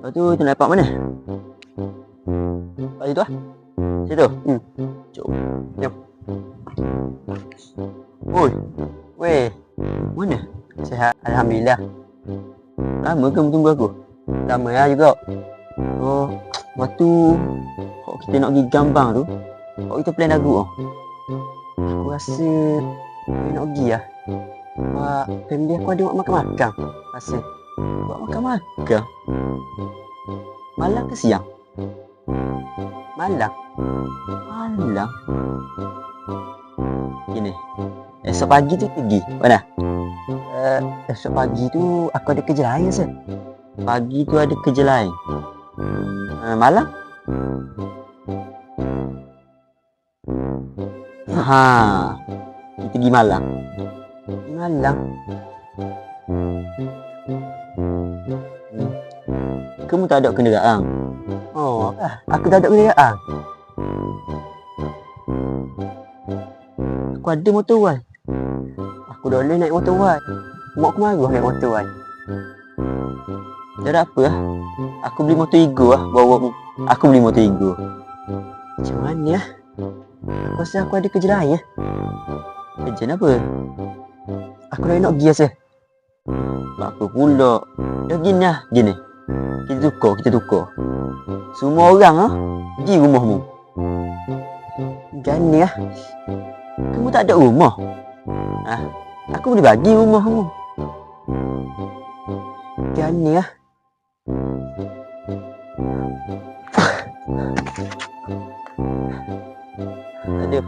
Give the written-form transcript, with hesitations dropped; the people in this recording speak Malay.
Lepas tu nak dapat mana? Kat situ lah. Situ? Jom. Jom. Oi. Weh. Mana? Sihat. Alhamdulillah. Lama ke tunggu aku? Lama lah juga. Oh. Waktu kita nak pergi Gambang tu, kita plan lagu. Aku rasa nak pergi lah. Family aku ada buat makan-makan. Rasa buat makan-makan. Malam ke siang? Malam. Gini. Esok pagi tu pergi. Mana? Esok pagi tu aku ada kerja lain sah. Pagi tu ada kerja lain. Malam? Kita pergi malam. Kamu tak ada kenderaan? Oh, aku tak ada kenderaan. Aku ada motor wal. Aku dah boleh naik motor wal. Mak aku marah naik motor wal. Tak ada apa lah. Aku beli motor ego lah. Bawa aku beli motor ego. Macam mana lah? Aku rasa aku ada kerja lain lah. Kerja apa? Aku dah nak pergi rasa. Apa pula? Dah gini lah. Gini. Kita tukar. Semua orang lah pergi rumahmu. Gani lah. Kamu tak ada rumah? Aku boleh bagi rumahmu. Gani lah. Aduh.